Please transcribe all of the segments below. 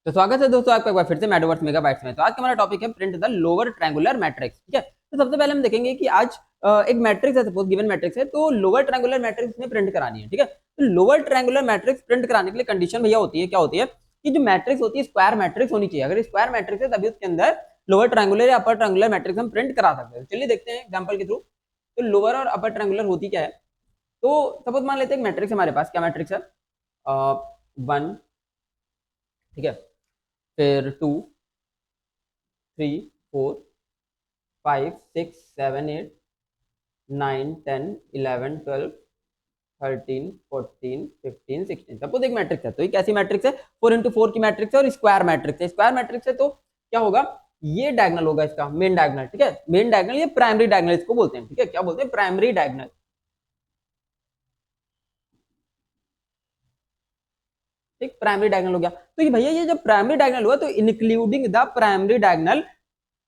तो स्वागत है दोस्तों आपका एक बार फिर से मैडोवर्स मेगाबाइट्स में। तो आज का हमारा टॉपिक है print the lower triangular matrix. ठीक है, तो सबसे पहले हम देखेंगे कि आज एक मैट्रिक्स है, सपोज गिवन मैट्रिक्स है, तो लोअर ट्रायंगुलर मैट्रिक्स में प्रिंट करानी है। ठीक है, तो लोअर ट्रायंगुलर मैट्रिक्स प्रिंट कराने के लिए कंडीशन भैया होती है, क्या होती है कि जो मैट्रिक्स होती है स्क्वायर मैट्रिक्स होनी चाहिए। अगर स्क्वायर मैट्रिक्स है तभी उसके अंदर लोअर ट्रायंगुलर या अपर ट्रायंगुलर मैट्रिक्स हम प्रिंट करा सकते हैं। चलिए देखते हैं एग्जाम्पल के थ्रू। तो लोअर और अपर ट्रायंगुलर होती क्या है, तो सपोज मान लेते हैं एक मैट्रिक्स हमारे पास, क्या मैट्रिक्स है, 1, ठीक है, फिर 2, 3, 4, 5, 6, 7, 8, 9, 10, 11, 12, 13, 14, 15, 16। सपोज एक मैट्रिक्स है, तो ये कैसी मैट्रिक्स है, 4x4 की मैट्रिक्स है और स्क्वायर मैट्रिक्स है। स्क्वायर मैट्रिक्स है तो क्या होगा, ये डायगोनल होगा इसका, मेन डायगोनल। ठीक है, मेन डायगोनल, ये प्राइमरी डायगोनल इसको बोलते हैं। ठीक है, क्या बोलते हैं, प्राइमरी डायगोनल। ठीक, प्राइमरी डायगोनल हो गया। तो ये भैया ये जब प्राइमरी डायगोनल हुआ तो इंक्लूडिंग द प्राइमरी डायगोनल,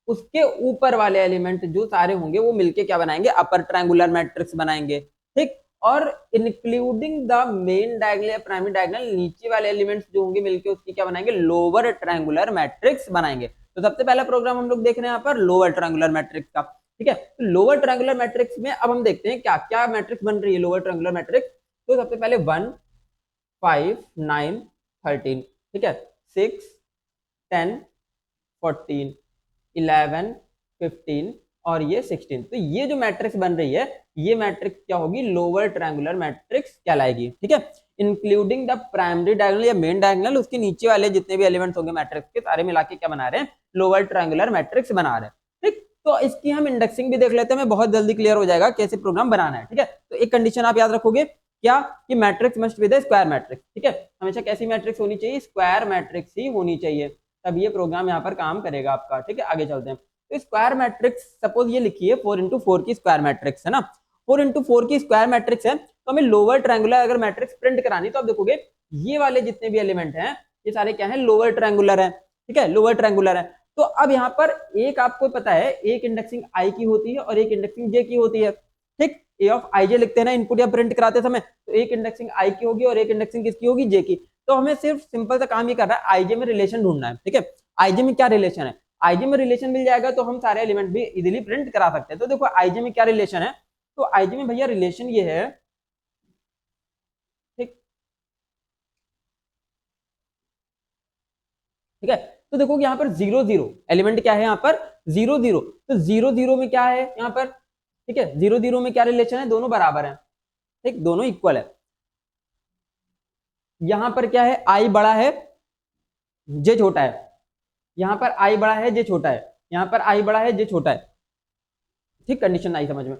उसके ऊपर वाले एलिमेंट जो सारे होंगे वो मिलके क्या बनाएंगे, अपर ट्रायंगुलर मैट्रिक्स बनाएंगे। ठीक, और इंक्लूडिंग द मेन डायगोनल या प्राइमरी डायगोनल, नीचे वाले एलिमेंट्स जो होंगे मिलके उसकी क्या बनाएंगे, लोअर ट्रायंगुलर मैट्रिक्स बनाएंगे। तो सबसे पहला प्रोग्राम हम लोग देख रहे हैं यहाँ पर लोअर ट्रायंगुलर मैट्रिक्स का। ठीक है, तो लोअर ट्रायंगुलर मैट्रिक्स में अब हम देखते हैं क्या क्या मैट्रिक्स बन रही है लोअर ट्रायंगुलर मैट्रिक्स। तो सबसे पहले 1, 5, 9, 13, ठीक है, 6, 10, 14, 11, 15 और ये 16। तो ये जो मैट्रिक्स बन रही है, ये मैट्रिक्स क्या होगी, लोअर ट्रायंगुलर मैट्रिक्स कहलाएगी। ठीक है, इंक्लूडिंग द प्राइमरी डायगोनल या मेन डायगोनल, उसके नीचे वाले जितने भी एलिमेंट्स होंगे मैट्रिक्स के सारे मिला के क्या बना रहे हैं, लोअर ट्रायंगुलर मैट्रिक्स बना रहे हैं। ठीक, तो इसकी हम इंडेक्सिंग भी देख लेते हैं, बहुत जल्दी क्लियर हो जाएगा कैसे प्रोग्राम बनाना है। ठीक है, तो एक कंडीशन आप याद रखोगे, क्या कि matrix must be the square matrix. ठीक है, हमेशा कैसी मैट्रिक्स होनी चाहिए, स्क्वायर मैट्रिक्स ही होनी चाहिए, तब ये प्रोग्राम यहाँ पर काम करेगा आपका। ठीक है, आगे चलते हैं। तो स्क्वायर मैट्रिक्स सपोज ये लिखिए 4x4 की स्क्वायर मैट्रिक्स है ना, 4x4 की स्क्वायर मैट्रिक्स है, तो हमें लोअर ट्रायंगुलर अगर मैट्रिक्स प्रिंट करानी, तो आप देखोगे ये वाले जितने भी एलिमेंट हैं ये सारे क्या है, लोअर ट्रायंगुलर है। ठीक है, लोअर ट्रायंगुलर है। तो अब यहाँ पर एक आपको पता है, एक इंडेक्सिंग आई की होती है और एक इंडेक्सिंग जे की होती है। ठीक, ए ऑफ आई जे लिखते हैं ना इनपुट या प्रिंट कराते समय, तो एक इंडेक्सिंग आई की होगी और एक इंडेक्सिंग किसकी होगी, जे की। तो हमें सिर्फ सिंपल सा काम ये कर रहा है, आईजे में रिलेशन ढूंढना है। ठीक है, आईजे में क्या रिलेशन है, आईजे में रिलेशन मिल जाएगा तो हम सारे एलिमेंट भी इजीली प्रिंट करा सकते हैं। तो देखो आईजे में क्या रिलेशन है, तो आईजे में भैया रिलेशन ये है, ठीक, ठीक है, तो देखो यहाँ पर 0 0 एलिमेंट क्या है, यहाँ पर 0 0, तो 0 0 में क्या है यहाँ पर, ठीक है, 0 0 में क्या रिलेशन है, दोनों बराबर है। ठीक, दोनों इक्वल है। यहां पर क्या है, आई बड़ा है जे छोटा है, यहां पर आई बड़ा है जे छोटा है, यहां पर आई बड़ा है जे छोटा है। ठीक, कंडीशन आई समझ में,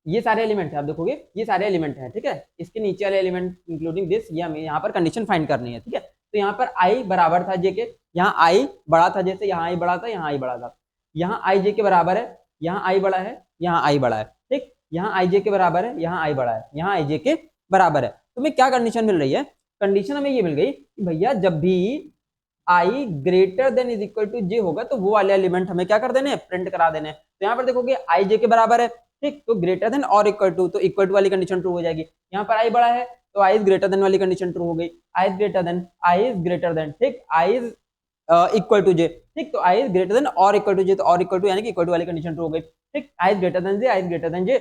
ये सारे एलिमेंट है, आप देखोगे ये सारे एलिमेंट है। ठीक है, इसके नीचे वाले एलिमेंट इंक्लूडिंग दिस, ये हमें यहाँ पर कंडीशन फाइंड करनी है। ठीक है, तो यहाँ पर आई बराबर था जे के, यहाँ आई बड़ा था, जैसे यहाँ आई बड़ा था, यहाँ आई बड़ा था, यहाँ आई जे के बराबर है, यहाँ आई बड़ा है, यहाँ आई बड़ा है। ठीक, यहाँ आई जे के बराबर है, यहाँ आई बड़ा है, यहाँ आई जे के बराबर है। तो हमें क्या कंडीशन मिल रही है, कंडीशन हमें ये मिल गई कि भैया जब भी I greater than is equal to J होगा तो वो वाले एलिमेंट हमें क्या कर देने, प्रिंट करा देने। तो यहाँ पर देखोगे आई जे के बराबर है, ठीक, तो ग्रेटर देन और इक्वल टू, तो इक्वल टू वाली कंडीशन ट्रू हो जाएगी। यहाँ पर आई बड़ा है तो आई इज ग्रेटर देन वाली कंडीशन ट्रू हो गई, I is greater than, I is greater than, ठीक, I is equal to J, ठीक, तो आई इज ग्रेटर देन और इक्वल टू जे, तो और इक्वल टू यानी कि इक्वल टू वाली कंडीशन ट्रू हो गई। ठीक, I is greater than J, I is greater than J,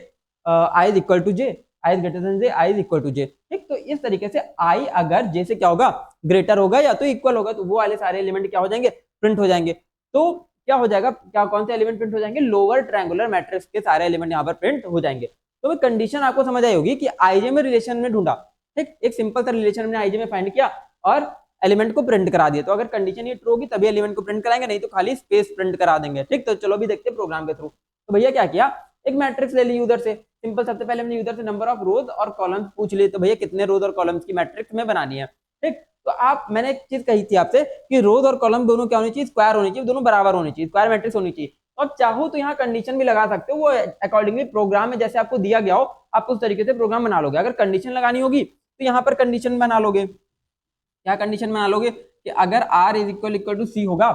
I is equal to J, I is greater than J, I is equal to J. ठीक, तो इस तरीके से आई अगर जे से क्या होगा, ग्रेटर होगा या तो इक्वल होगा, तो वो वाले सारे एलिमेंट क्या हो जाएंगे, प्रिंट हो जाएंगे। तो क्या हो जाएगा, क्या कौन से एलिमेंट प्रिंट हो जाएंगे, लोअर ट्रायंगुलर मैट्रिक्स के सारे एलिमेंट यहाँ पर प्रिंट हो जाएंगे। तो कंडीशन आपको समझ आई होगी कि आईजे में रिलेशन में ढूंढा, ठीक, एक सिंपल सा रिलेशन हमने आईजे में फाइंड किया और एलिमेंट को प्रिंट करा दिया। तो अगर कंडीशन ये ट्रू होगी तभी एलिमेंट को प्रिंट कराएंगे, नहीं तो खाली स्पेस प्रिंट करा देंगे। ठीक, तो चलो भी देखते हैं प्रोग्राम के थ्रू। तो भैया क्या किया, एक मैट्रिक्स ले ली यूजर से, सिंपल, सबसे पहले हमने यूजर से नंबर ऑफ रोज और कॉलम्स पूछ लिए, तो भैया कितने रोज और कॉलम्स की मैट्रिक्स में बनानी है। ठीक, तो आप, मैंने एक चीज कही थी आपसे कि रोज और कॉलम दोनों क्या होनी चाहिए, स्क्वायर होनी चाहिए, दोनों बराबर होनी चाहिए, स्क्वायर मैट्रिक्स होनी चाहिए। तो आप चाहो तो यहाँ कंडीशन भी लगा सकते हो, वो अकॉर्डिंगली प्रोग्राम में जैसे आपको दिया गया हो आप उस तरीके से प्रोग्राम बना लोगे। अगर कंडीशन लगानी होगी तो यहाँ पर कंडीशन बना लोगे, क्या कंडीशन बना लोगे कि अगर r इज इक्वल टू सी होगा,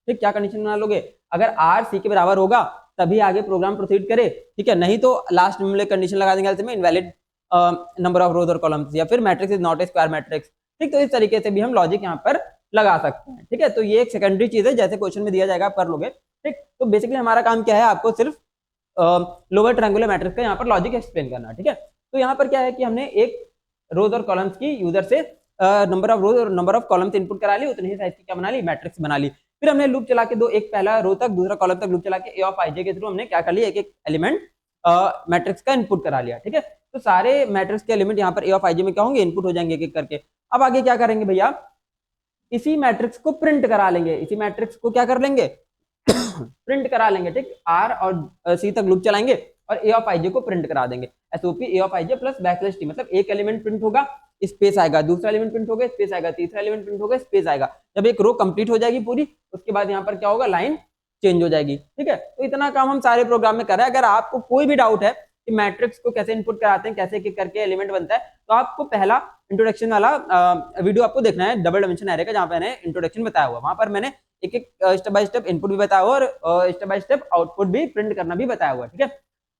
ठीक, क्या कंडीशन बना लोगे, अगर r सी के बराबर होगा तभी आगे प्रोग्राम प्रोसीड करे। ठीक है, नहीं तो लास्ट में कंडीशन लगा देंगे इनवैलिड नंबर ऑफ रोज और कॉलम्स, या फिर matrix is not a square matrix. ठीक, तो इस तरीके से भी हम लॉजिक यहाँ पर लगा सकते हैं। ठीक है, तो ये एक सेकेंडरी चीज है, जैसे क्वेश्चन में दिया जाएगा आप कर लोगे। ठीक, तो बेसिकली हमारा काम क्या है, आपको सिर्फ लोअर ट्रायंगुलर मैट्रिक्स का यहाँ पर लॉजिक एक्सप्लेन करना। ठीक है, तो यहाँ पर क्या है कि हमने एक रोज और कॉलम्स की यूजर से नंबर ऑफ रोज और नंबर ऑफ कॉलम्स इनपुट करा ली, उतनी ही साइज की क्या बना ली, मैट्रिक्स बना ली। फिर हमने लूप चला के एक पहला रो तक दूसरा कॉलम तक लूप चला के ए ऑफ आई जे के थ्रू हमने क्या कर लिया, एक एक एलिमेंट मैट्रिक्स का इनपुट करा लिया। ठीक है, तो सारे मैट्रिक्स के एलिमेंट यहाँ पर ए ऑफ आई जे में क्या होंगे, इनपुट हो जाएंगे एक एक करके। अब आगे क्या करेंगे भैया, इसी मैट्रिक्स को प्रिंट करा लेंगे, इसी मैट्रिक्स को क्या कर लेंगे प्रिंट करा लेंगे। ठीक, आर और सी तक लूप चलाएंगे और ए ऑफ आई जे को प्रिंट करा देंगे। SOP A of I J plus backslash T, मतलब एक एलिमेंट प्रिंट होगा, स्पेस आएगा, दूसरा एलिमेंट प्रिंट होगा, स्पेस आएगा, तीसरा एलिमेंट प्रिंट होगा, स्पेस आएगा। जब एक रो कंप्लीट हो जाएगी पूरी, उसके बाद यहाँ पर क्या होगा, लाइन चेंज हो जाएगी। ठीक है, तो इतना काम हम सारे प्रोग्राम में कर रहे हैं। अगर आपको कोई भी डाउट है कि मैट्रिक्स को कैसे इनपुट कराते हैं, कैसे एक करके एलिमेंट बनता है, तो आपको पहला इंट्रोडक्शन वाला वीडियो आपको देखना है डबल डायमेंशन एरे का, जहाँ पे मैंने इंट्रोडक्शन बताया हुआ, वहां पर मैंने एक एक स्टेप बाय स्टेप इनपुट भी बताया हुआ और स्टेप बाय स्टेप आउटपुट भी प्रिंट करना भी बताया हुआ। ठीक है,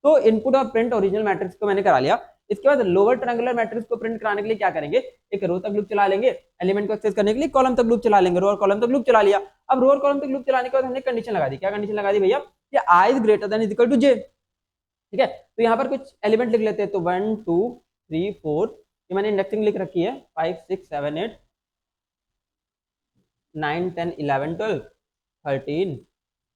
तो इनपुट और प्रिंट ओरिजिनल मैट्रिक्स को मैंने करा लिया। इसके बाद लोअर ट्रायंगुलर मैट्रिक्स को प्रिंट कराने के लिए क्या करेंगे, एक रो तक लूप चला लेंगे, एलिमेंट को एक्सेस करने के लिए कॉलम तक लूप चला लेंगे, रो और कॉलम तक लूप चला लिया। अब रो और कॉलम तक लूप चलाने के बाद हमने कंडीशन लगा दी। क्या कंडीशन लगा दी भैया, कि I is greater than is equal to J. ठीक है, तो यहाँ पर कुछ एलिमेंट लिख लेते हैं, तो 1 2 3 4, ये मैंने इंडेक्सिंग लिख रखी है, 5 6 7 8 9 10 11 12 13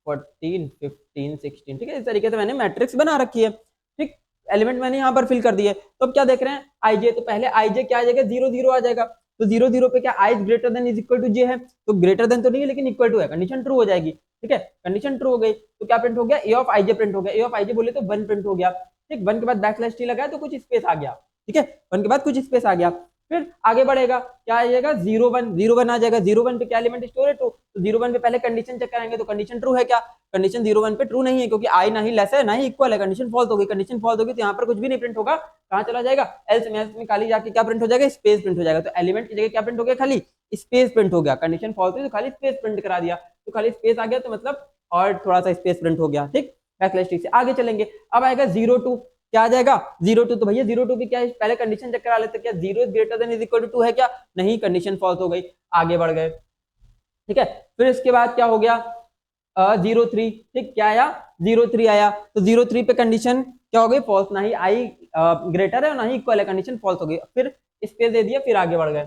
14 15 16। ठीक है, इस तरीके से मैंने मैट्रिक्स बना रखी है। ठीक, एलिमेंट मैंने यहाँ पर फिल कर दिए। तो अब क्या देख रहे हैं, आई जे, तो पहले आई जे क्या आ जाएगा, 0 0 आ जाएगा। तो 0 0 पे क्या I is greater than is equal to J है, तो ग्रेटर देन तो नहीं है लेकिन इक्वल टू है, कंडीशन ट्रू हो जाएगी। ठीक है, कंडीशन ट्रू हो गई तो क्या प्रिंट हो गया, ए ऑफ आई जे प्रिंट हो गया। ए ऑफ आई जे बोले तो 1 प्रिंट हो गया। ठीक, 1 के बाद बैकस्लैश टी लगाया तो कुछ स्पेस आ गया। ठीक है, 1 के बाद कुछ स्पेस आ गया। फिर आगे बढ़ेगा, क्या आ जाएगा, 0 1 0 1 आ जाएगा। 0 1 पे क्या एलिमेंट स्टोर है, टू, तो 0 1 पे पहले कंडीशन चेक कराएंगे, तो कंडीशन ट्रू है क्या, कंडीशन 0 1 पे ट्रू नहीं है, क्योंकि आई ना ही लेस है ना ही इक्वल है, कंडीशन फॉल्स होगी। कंडीशन फॉल्स होगी तो यहाँ पर कुछ भी नहीं प्रिंट होगा, कहाँ चला जाएगा, एल्स में खाली जाके क्या प्रिंट हो जाएगा, स्पेस प्रिंट हो जाएगा। तो एलिमेंट की जगह क्या प्रिंट हो गया, खाली स्पेस प्रिंट हो गया। कंडीशन फॉल्स हुई तो खाली स्पेस प्रिंट करा दिया, तो खाली स्पेस आ गया, तो मतलब और थोड़ा सा स्पेस प्रिंट हो गया। ठीक, बैकस्लैश टी से आगे चलेंगे। अब आएगा 0 2, क्या आ जाएगा, 0 2, तो भैया 0 2 की क्या है, पहले कंडीशन चेक करा लेते, क्या 0 is greater than is equal to 2 है क्या, नहीं, कंडीशन फॉल्स हो गई, आगे बढ़ गए। ठीक है, फिर इसके बाद क्या हो गया, 0 3। ठीक, क्या आया, 0 3 आया, तो 0 3 पे कंडीशन क्या हो गई, फॉल्स, ना ही आई ग्रेटर है और ना ही इक्वल है, कंडीशन फॉल्स हो गई। फिर स्पेस दे दिया, फिर आगे बढ़ गए।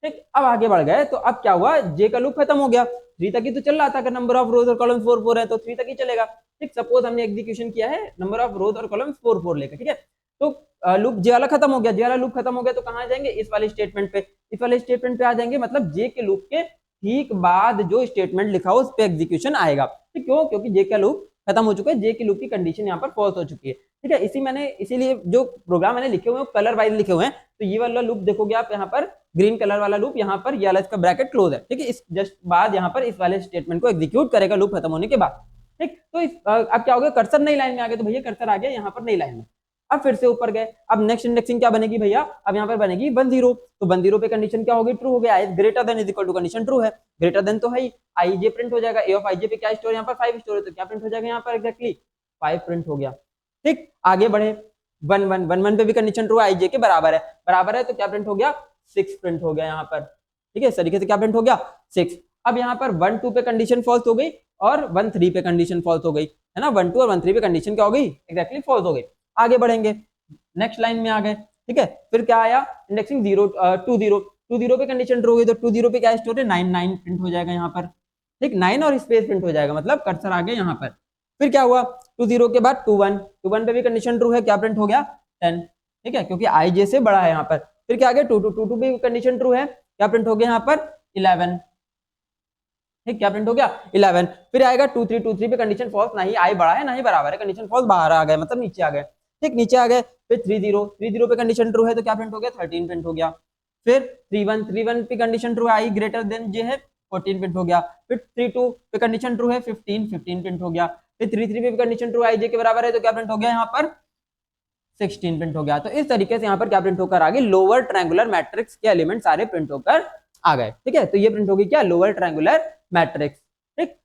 ठीक, अब आगे बढ़ गए तो अब क्या हुआ, जे का लूप खत्म हो गया, 3 तक ही तो चल रहा था, अगर नंबर ऑफ रोज और कॉलम्स 4 4 है तो 3 तक ही चलेगा। ठीक, सपोज हमने एग्जीक्यूशन किया है नंबर ऑफ रोज और कॉलम्स 4 4 लेकर। ठीक है, तो लूप जे वाला खत्म हो गया, जे वाला लूप खत्म हो गया तो कहाँ जाएंगे, इस वाले स्टेटमेंट पे, इस वाले स्टेटमेंट पे आ जाएंगे, मतलब जे के लूप के ठीक बाद जो स्टेटमेंट लिखा हो उस पे एग्जीक्यूशन आएगा। ठीक, क्यों, क्योंकि जे का लूप खत्म हो चुका है, जे की लूप की कंडीशन यहाँ पर फॉल्स हो चुकी है। ठीक है, इसीलिए जो प्रोग्राम मैंने लिखे हुए हैं कलर वाइज लिखे हुए हैं, तो ये वाला लूप देखोगे आप यहाँ पर ग्रीन कलर वाला लूप, यहाँ पर ये वाला इसका ब्रैकेट क्लोज है। ठीक है, इस जस्ट बाद यहाँ पर इस वाले स्टेटमेंट को एग्जीक्यूट करेगा लूप खत्म होने के बाद। ठीक, तो अब क्या हो गया, कर्सर नई लाइन में आ गया, तो भैया कर्सर आ गया यहाँ पर नई लाइन में। अब फिर से ऊपर गए, अब नेक्स्ट इंडेक्सिंग क्या बनेगी भैया, अब यहाँ पर बनेगी 1 0, तो 1 0 पे कंडीशन क्या होगी, ट्रू हो गया, I greater than is equal to, condition true है, ग्रेटर देन तो है ही, आई जे प्रिंट हो जाएगा, ए ऑफ आई जे पे क्या स्टोर है, यहाँ पर 5 स्टोर है, तो क्या प्रिंट हो जाएगा यहाँ पर, एग्जैक्टली 5 प्रिंट हो गया। ठीक, आगे बढ़े, 1 1 1 1 पे भी कंडीशन ट्रू, आई जे के बराबर है, तो क्या प्रिंट हो गया, 6 प्रिंट हो गया यहाँ पर। ठीक है, इस तरीके से क्या प्रिंट हो गया, 6। अब यहाँ पर 1 2 पे कंडीशन फॉल्स हो गई और 1 3 पे कंडीशन फॉल्स हो गई, है ना, 1 2 और 1 3 पे कंडीशन क्या हो गई, एग्जैक्टली फॉल्स हो गई। आगे बढ़ेंगे, नेक्स्ट लाइन में आ गए। ठीक है, फिर क्या आया, इंडेक्सिंग 0 2 0, 2 0 पे कंडीशन ट्रू हो गई, तो 2 0 पे क्या स्टोर है, 9 9 प्रिंट हो जाएगा यहाँ पर। ठीक, 9 और स्पेस प्रिंट हो जाएगा, मतलब कर्सर आ गया यहाँ पर। फिर क्या हुआ, 2 0 के बाद 2 1, 2 1 पे भी कंडीशन ट्रू है, क्या प्रिंट हो गया, 10। ठीक है, क्योंकि आई जे से बड़ा है यहाँ पर। फिर क्या आ गया, 2 2 2 2 पे कंडीशन ट्रू है, क्या प्रिंट हो गया यहाँ पर, 11। ठीक, क्या प्रिंट हो गया, 11। फिर आएगा 2 3, 2 3 पे कंडीशन फॉल्स, ना ही आई बड़ा है ना ही बराबर है, कंडीशन फॉल्स, बाहर आ गए, मतलब नीचे आ गए। ठीक, नीचे आ गए। फिर 3 0, 3 0 पे कंडीशन ट्रू है, तो क्या प्रिंट हो गया, 13 प्रिंट हो गया। फिर 3 1, 3 1 पे कंडीशन ट्रू है, आई ग्रेटर देन जे है, 14 प्रिंट हो गया। फिर 3 2 पे कंडीशन ट्रू है, 15 15 प्रिंट हो गया। फिर 3 3 पे कंडीशन ट्रू आई जे के बराबर है, तो क्या प्रिंट हो गया यहाँ पर, 16 प्रिंट हो गया। तो इस तरीके से यहाँ पर क्या प्रिंट होकर आ गई, लोअर ट्रायंगुलर मैट्रिक्स के एलिमेंट सारे प्रिंट होकर आ गए। ठीक है, तो ये प्रिंट होगी क्या, लोअर ट्रायंगुलर मैट्रिक्स। ठीक,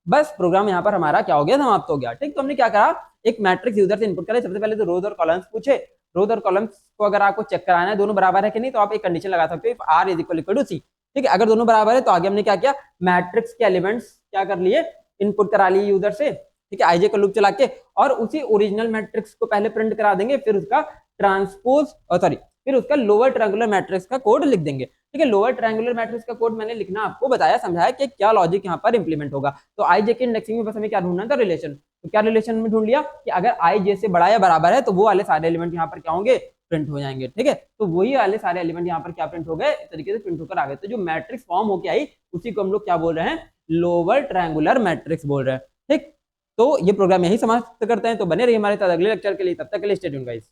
बस प्रोग्राम यहाँ पर हमारा क्या हो गया, समाप्त हो गया। ठीक, तो हमने क्या करा, एक मैट्रिक्स यूजर से इनपुट करे, सबसे पहले तो रोज और कॉलम्स पूछे, रोज और कॉलम्स को अगर आपको चेक कराना है दोनों बराबर है कि नहीं, तो आप एक कंडीशन लगा सकते हो, if R is equal to C, ठीक है। अगर दोनों बराबर है तो आगे हमने क्या किया, मैट्रिक्स के एलिमेंट्स क्या कर लिए, इनपुट करा लिए यूजर से, ठीक है, आईजे का लूप चला के, और उसी ओरिजिनल मैट्रिक्स को पहले प्रिंट करा देंगे, फिर उसका ट्रांसपोज सॉरी फिर उसका लोअर ट्रायंगुलर मैट्रिक्स का कोड लिख देंगे। ठीक है, लोअर ट्रायंगुलर मैट्रिक्स का कोड मैंने लिखना आपको बताया, समझाया कि क्या लॉजिक यहाँ पर इंप्लीमेंट होगा। तो आई जे के इंडेक्सिंग में बस हमें क्या ढूंढना था, रिलेशन। तो क्या रिलेशन में ढूंढ लिया कि अगर आई जे से बड़ा या बराबर है तो वो वाले सारे एलिमेंट यहाँ पर क्या होंगे, प्रिंट हो जाएंगे। ठीक है, तो वही वाले सारे एलिमेंट यहाँ पर क्या प्रिंट हो गए, इस तरीके से प्रिंट होकर आ गए। तो जो मैट्रिक्स फॉर्म होकर आई उसी को हम लोग क्या बोल रहे हैं, लोअर ट्रायंगुलर मैट्रिक्स बोल रहे हैं। ठीक, तो ये प्रोग्राम यही समाप्त करते हैं। तो बने रहिए हमारे साथ अगले लेक्चर के लिए, तब तक के लिए स्टे ट्यून्ड गाइस।